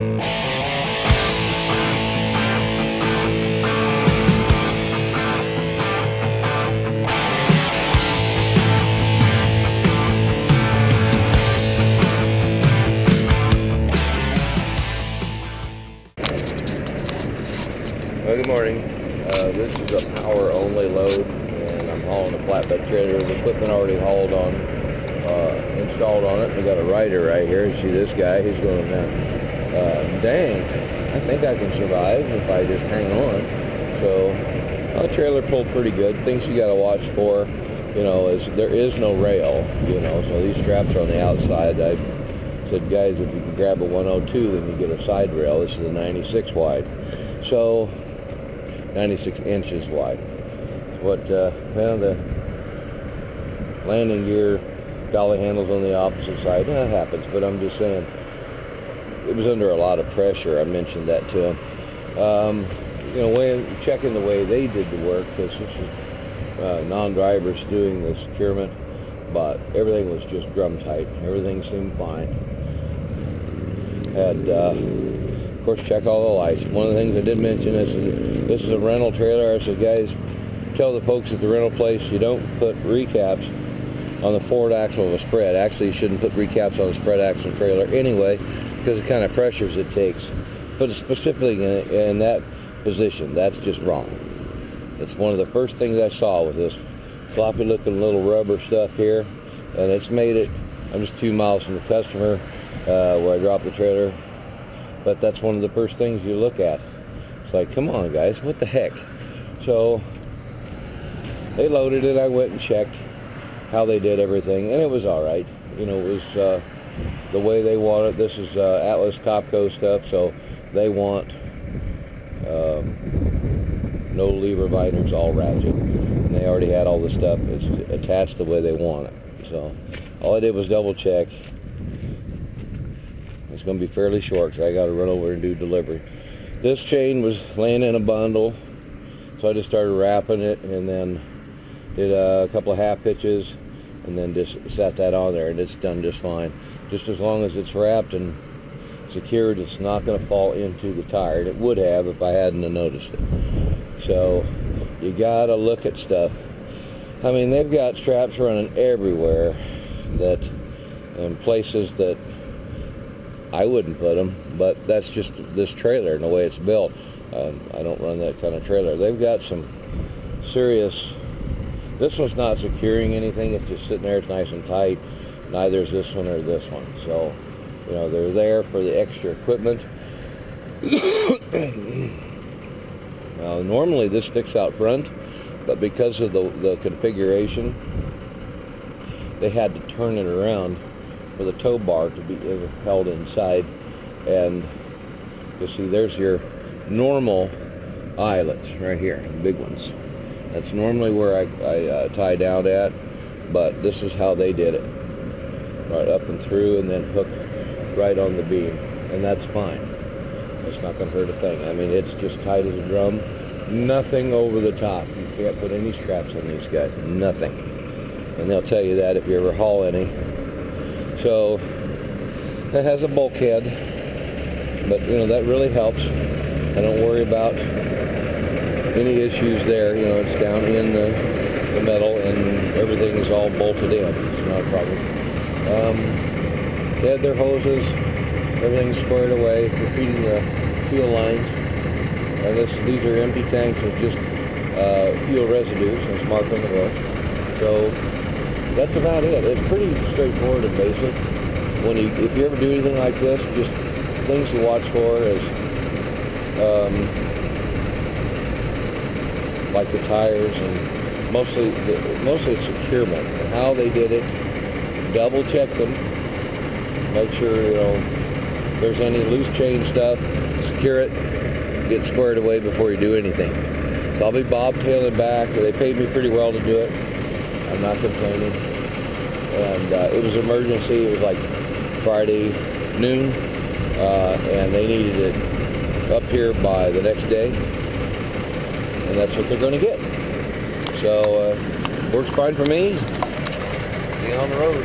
Well, good morning. This is a power only load, and I'm hauling a flatbed trailer. The equipment already hauled on, installed on it. I got a rider right here. See this guy? He's going, dang, I think I can survive if I just hang on. So, the trailer pulled pretty good. Things you got to watch for, you know, is there is no rail, you know, so these straps are on the outside. I said, guys, if you can grab a 102, then you get a side rail. This is a 96 wide. So, 96 inches wide. Well, the landing gear dolly handles on the opposite side. That happens, but I'm just saying it was under a lot of pressure. I mentioned that to him. You know, checking the way they did the work, because this is non-drivers doing the securement, but everything was just drum tight. Everything seemed fine. Had of course, check all the lights. One of the things I did mention is this is a rental trailer. I said, guys, tell the folks at the rental place you don't put recaps on the forward axle of a spread. Actually, you shouldn't put recaps on a spread axle trailer anyway, because the kind of pressures it takes. But specifically in that position, that's just wrong. It's one of the first things I saw with this floppy looking little rubber stuff here, and it's made it. I'm just 2 miles from the customer where I dropped the trailer. But that's one of the first things you look at. It's like, come on guys, what the heck? So they loaded it. I went and checked how they did everything, and it was all right. You know, it was the way they want it. This is Atlas Copco stuff, so they want no lever binders, all ratchet, and they already had all the stuff. It's attached the way they want it. So all I did was double check. It's going to be fairly short, so I got to run over and do delivery. This chain was laying in a bundle, so I just started wrapping it, and then did a couple of half hitches, and then just set that on there, and it's done just fine. Just as long as it's wrapped and secured, it's not going to fall into the tire. It would have if I hadn't noticed it. So you got to look at stuff. I mean, they've got straps running everywhere that in places that I wouldn't put them, but that's just this trailer and the way it's built. I don't run that kind of trailer. They've got some serious. This one's not securing anything. It's just sitting there. It's nice and tight. Neither is this one or this one. So, you know, they're there for the extra equipment. Now, normally this sticks out front, but because of the configuration, they had to turn it around for the tow bar to be held inside. And you see there's your normal eyelets right here, the big ones. That's normally where I tie down at, but this is how they did it. Right up and through, and then hooked right on the beam, and that's fine. It's not going to hurt a thing. I mean, it's just tight as a drum. Nothing over the top. You can't put any straps on these guys. Nothing. And they'll tell you that if you ever haul any. So it has a bulkhead, but you know that really helps. I don't worry about any issues there. You know, it's down in the metal, and everything is all bolted in. It's not a problem. They had their hoses, everything's squared away, repeating the fuel lines. And these are empty tanks with just fuel residues, and it's marked on the road. So that's about it. It's pretty straightforward and basic. If you ever do anything like this, just things to watch for is like the tires, and mostly it's securement. And how they did it, double check them, make sure you know there's any loose chain stuff, secure it, get squared away before you do anything. So I'll be bobtailing back. They paid me pretty well to do it. I'm not complaining. And it was emergency. It was like Friday noon, and they needed it up here by the next day, and that's what they're going to get. So works fine for me. Be on the road.